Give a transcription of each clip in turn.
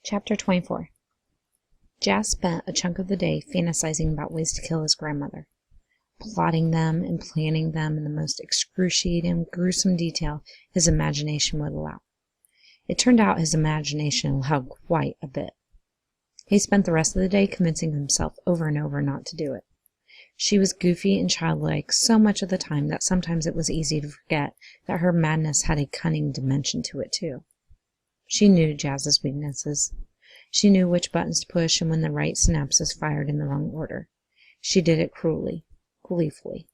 Chapter 24. Jas spent a chunk of the day fantasizing about ways to kill his grandmother, plotting them and planning them in the most excruciating, gruesome detail his imagination would allow. It turned out his imagination allowed quite a bit. He spent the rest of the day convincing himself over and over not to do it. She was goofy and childlike so much of the time that sometimes it was easy to forget that her madness had a cunning dimension to it too. She knew Jas's weaknesses. She knew which buttons to push and when the right synapses fired in the wrong order. She did it cruelly, gleefully.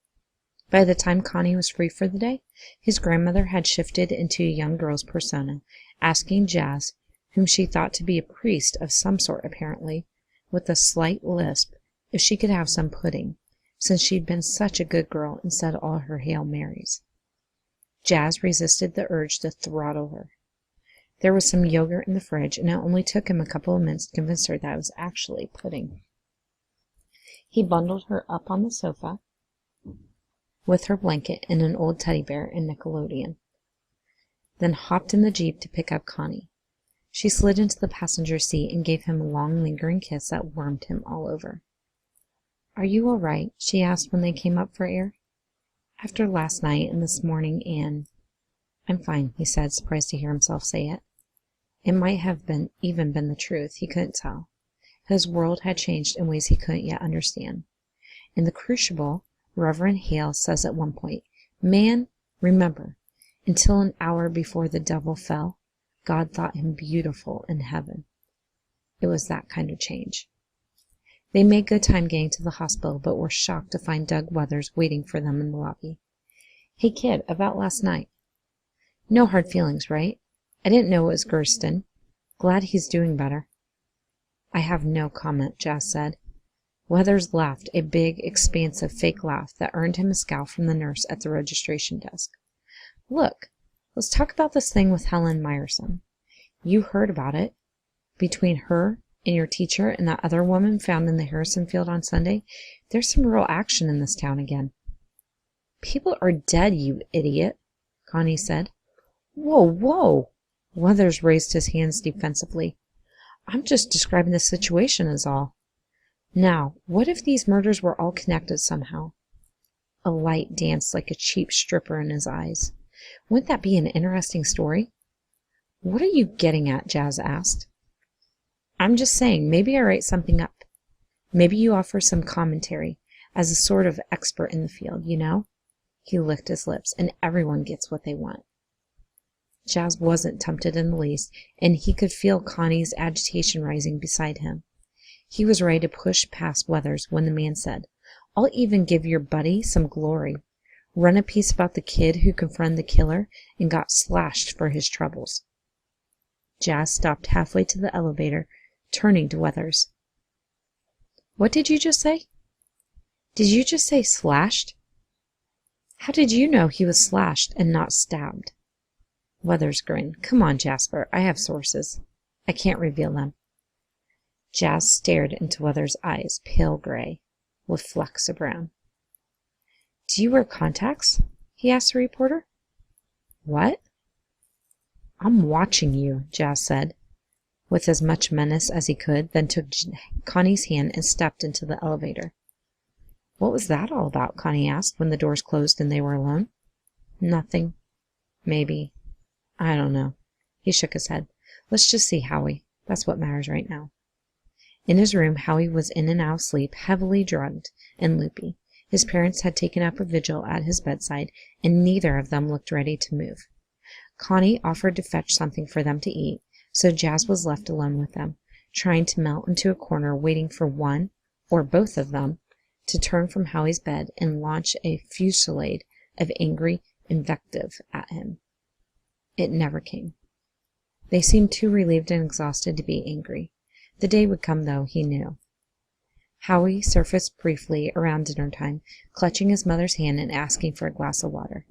By the time Connie was free for the day, his grandmother had shifted into a young girl's persona, asking Jas, whom she thought to be a priest of some sort apparently, with a slight lisp, if she could have some pudding, since she'd been such a good girl and said all her Hail Marys. Jas resisted the urge to throttle her. There was some yogurt in the fridge, and it only took him a couple of minutes to convince her that it was actually pudding. He bundled her up on the sofa with her blanket and an old teddy bear and Nickelodeon, then hopped in the Jeep to pick up Connie. She slid into the passenger seat and gave him a long, lingering kiss that warmed him all over. "Are you all right?" she asked when they came up for air. "After last night and this morning, Anne." "I'm fine," he said, surprised to hear himself say it. It might have even been the truth. He couldn't tell. His world had changed in ways he couldn't yet understand. In the Crucible, Reverend Hale says at one point, "Man, remember, until an hour before the devil fell, God thought him beautiful in heaven." It was that kind of change. They made good time getting to the hospital, but were shocked to find Doug Weathers waiting for them in the lobby. "Hey, kid, about last night. No hard feelings, right? I didn't know it was Gersten. Glad he's doing better." "I have no comment," Jas said. Weathers laughed, a big, expansive fake laugh that earned him a scowl from the nurse at the registration desk. "Look, let's talk about this thing with Helen Meyerson. You heard about it. Between her and your teacher and that other woman found in the Harrison field on Sunday, there's some real action in this town again." "People are dead, you idiot," Connie said. "Whoa, whoa!" Weathers raised his hands defensively. "I'm just describing the situation is all. Now, what if these murders were all connected somehow?" A light danced like a cheap stripper in his eyes. "Wouldn't that be an interesting story?" "What are you getting at?" Jas asked. "I'm just saying, maybe I write something up. Maybe you offer some commentary, as a sort of expert in the field, you know?" He licked his lips, and everyone gets what they want. Jas wasn't tempted in the least, and he could feel Connie's agitation rising beside him. He was ready to push past Weathers when the man said, "I'll even give your buddy some glory. Run a piece about the kid who confronted the killer and got slashed for his troubles." Jas stopped halfway to the elevator, turning to Weathers. "What did you just say?" "Did you just say slashed?" "How did you know he was slashed and not stabbed?" Weathers grinned. "Come on, Jasper, I have sources. I can't reveal them." Jas stared into Weathers' eyes, pale gray, with flecks of brown. "Do you wear contacts?" he asked the reporter. "What?" "I'm watching you," Jas said, with as much menace as he could, then took Connie's hand and stepped into the elevator. "What was that all about?" Connie asked when the doors closed and they were alone. "Nothing. Maybe. I don't know." He shook his head. "Let's just see Howie. That's what matters right now." In his room, Howie was in and out of sleep, heavily drugged and loopy. His parents had taken up a vigil at his bedside, and neither of them looked ready to move. Connie offered to fetch something for them to eat, so Jas was left alone with them, trying to melt into a corner, waiting for one, or both of them, to turn from Howie's bed and launch a fusillade of angry invective at him. It never came. They seemed too relieved and exhausted to be angry. The day would come, though, he knew. Howie surfaced briefly around dinner time, clutching his mother's hand and asking for a glass of water.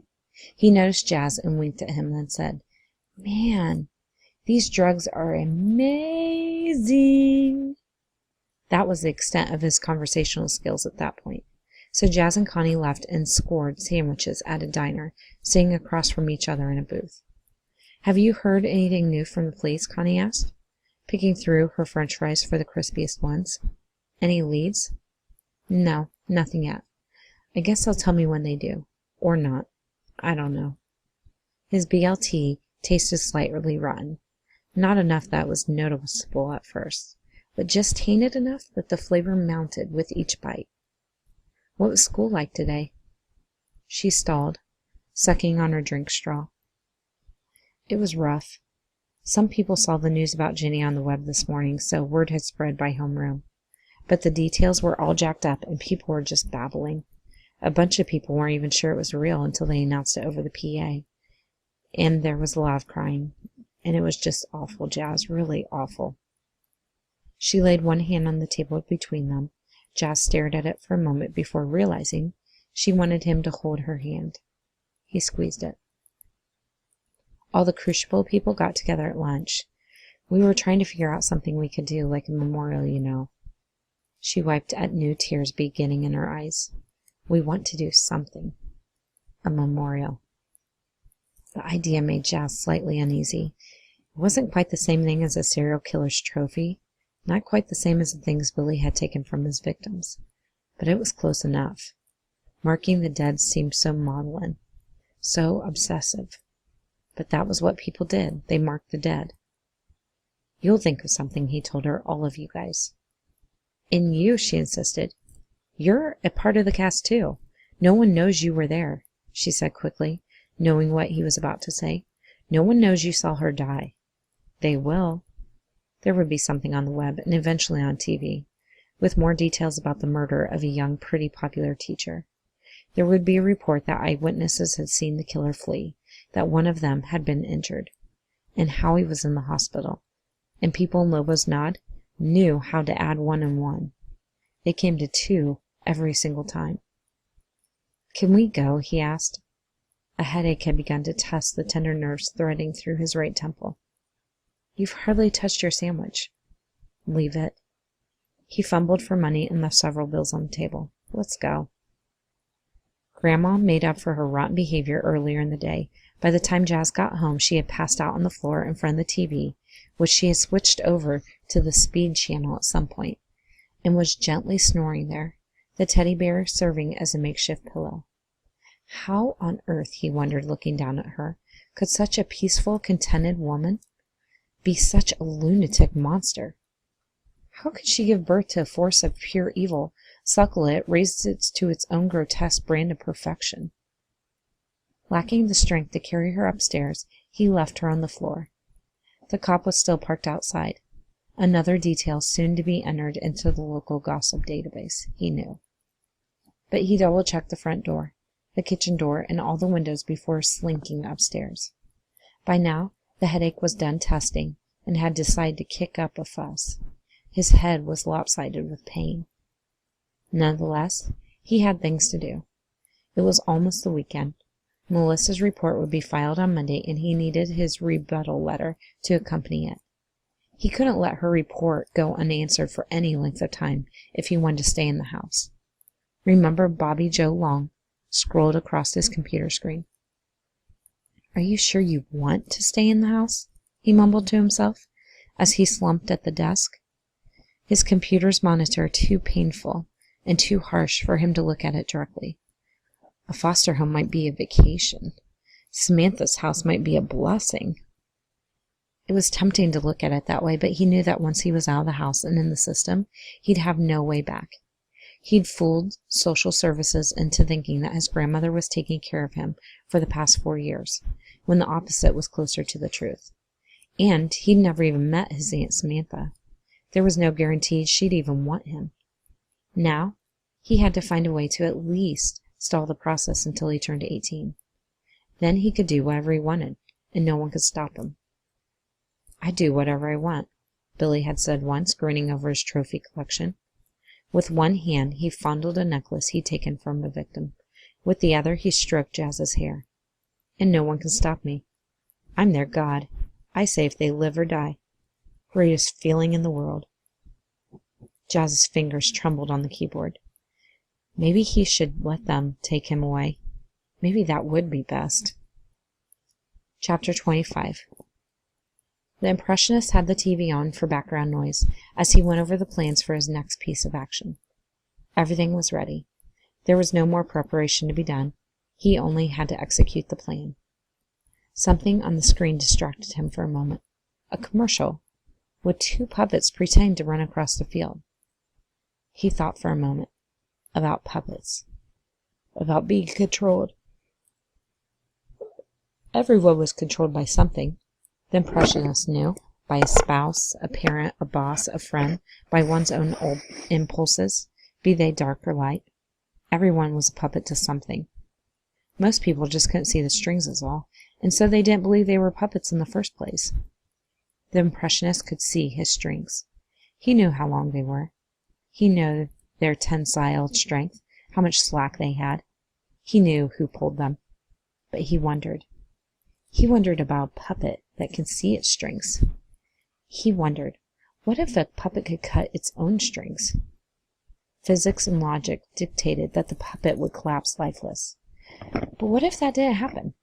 He noticed Jas and winked at him, then said, "Man, these drugs are amazing." That was the extent of his conversational skills at that point. So Jas and Connie left and scored sandwiches at a diner, sitting across from each other in a booth. "Have you heard anything new from the police?" Connie asked. picking through her french fries for the crispiest ones. Any leads? No, nothing yet. I guess they'll tell me when they do. Or not. I don't know. His BLT tasted slightly rotten. Not enough that was noticeable at first, but just tainted enough that the flavor mounted with each bite. What was school like today? She stalled, sucking on her drink straw. It was rough. Some people saw the news about Ginny on the web this morning, so word had spread by homeroom. But the details were all jacked up, and people were just babbling. A bunch of people weren't even sure it was real until they announced it over the PA. And there was a lot of crying. And it was just awful, Jazz, really awful. She laid one hand on the table between them. Jazz stared at it for a moment before realizing she wanted him to hold her hand. He squeezed it. All the Crucible people got together at lunch. We were trying to figure out something we could do, like a memorial, you know. She wiped at new tears beginning in her eyes. We want to do something. A memorial. The idea made Jazz slightly uneasy. It wasn't quite the same thing as a serial killer's trophy, not quite the same as the things Billy had taken from his victims, but it was close enough. Marking the dead seemed so maudlin, so obsessive. But that was what people did. They marked the dead. You'll think of something, he told her, all of you guys. And you, she insisted. You're a part of the cast, too. No one knows you were there, she said quickly, knowing what he was about to say. No one knows you saw her die. They will. There would be something on the web, and eventually on TV, with more details about the murder of a young, pretty popular teacher. There would be a report that eyewitnesses had seen the killer flee, that one of them had been injured, and how he was in the hospital. And people in Lobo's Nod knew how to add 1 and 1. It came to 2 every single time. Can we go? He asked. A headache had begun to test the tender nerves threading through his right temple. You've hardly touched your sandwich. Leave it. He fumbled for money and left several bills on the table. Let's go. Grandma made up for her rotten behavior earlier in the day. By the time Jazz got home, she had passed out on the floor in front of the TV, which she had switched over to the speed channel at some point, and was gently snoring there, the teddy bear serving as a makeshift pillow. How on earth, he wondered, looking down at her, could such a peaceful, contented woman be such a lunatic monster? How could she give birth to a force of pure evil, suckle it, raise it to its own grotesque brand of perfection? Lacking the strength to carry her upstairs, he left her on the floor. The cop was still parked outside. Another detail soon to be entered into the local gossip database, he knew. But he double-checked the front door, the kitchen door, and all the windows before slinking upstairs. By now, the headache was done testing and had decided to kick up a fuss. His head was lopsided with pain. Nonetheless, he had things to do. It was almost the weekend. Melissa's report would be filed on Monday, and he needed his rebuttal letter to accompany it. He couldn't let her report go unanswered for any length of time if he wanted to stay in the house. Remember Bobby Joe Long scrolled across his computer screen. Are you sure you want to stay in the house? He mumbled to himself as he slumped at the desk. His computer's monitor too painful and too harsh for him to look at it directly. A foster home might be a vacation. Samantha's house might be a blessing. It was tempting to look at it that way, but he knew that once he was out of the house and in the system, he'd have no way back. He'd fooled social services into thinking that his grandmother was taking care of him for the past 4 years, when the opposite was closer to the truth. And he'd never even met his Aunt Samantha. There was no guarantee she'd even want him. Now, he had to find a way to at least stall the process until he turned 18. Then he could do whatever he wanted, and no one could stop him. I do whatever I want, Billy had said once, grinning over his trophy collection. With one hand, he fondled a necklace he'd taken from a victim. With the other, he stroked Jazz's hair. And no one can stop me. I'm their god. I say if they live or die. Greatest feeling in the world. Jazz's fingers trembled on the keyboard. Maybe he should let them take him away. Maybe that would be best. Chapter 25. The Impressionist had the TV on for background noise as he went over the plans for his next piece of action. Everything was ready. There was no more preparation to be done. He only had to execute the plan. Something on the screen distracted him for a moment. A commercial, with two puppets pretending to run across the field. He thought for a moment about puppets, about being controlled. Everyone was controlled by something. The Impressionist knew, by a spouse, a parent, a boss, a friend, by one's own old impulses, be they dark or light. Everyone was a puppet to something. Most people just couldn't see the strings is all, and so they didn't believe they were puppets in the first place. The Impressionist could see his strings. He knew how long they were. He knew their tensile strength, how much slack they had. He knew who pulled them. But he wondered. He wondered about a puppet that can see its strings. He wondered, what if a puppet could cut its own strings? Physics and logic dictated that the puppet would collapse lifeless. But what if that didn't happen?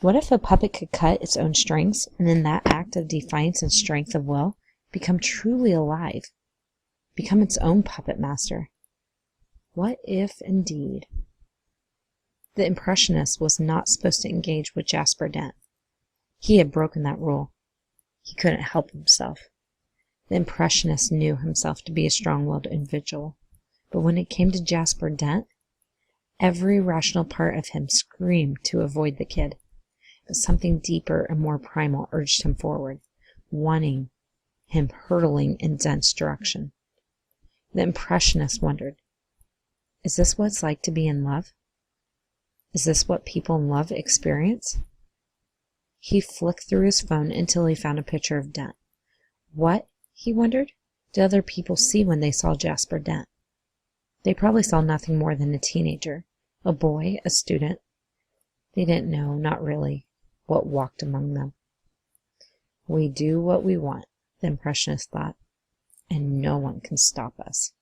What if a puppet could cut its own strings, and in that act of defiance and strength of will, become truly alive, become its own puppet master? What if, indeed? The Impressionist was not supposed to engage with Jasper Dent. He had broken that rule. He couldn't help himself. The Impressionist knew himself to be a strong-willed individual, but when it came to Jasper Dent, every rational part of him screamed to avoid the kid. But something deeper and more primal urged him forward, wanting him hurtling in Dent's direction. The Impressionist wondered, is this what it's like to be in love? Is this what people in love experience? He flicked through his phone until he found a picture of Dent. What, he wondered, did other people see when they saw Jasper Dent? They probably saw nothing more than a teenager, a boy, a student. They didn't know, not really, what walked among them. We do what we want, the Impressionist thought, and no one can stop us.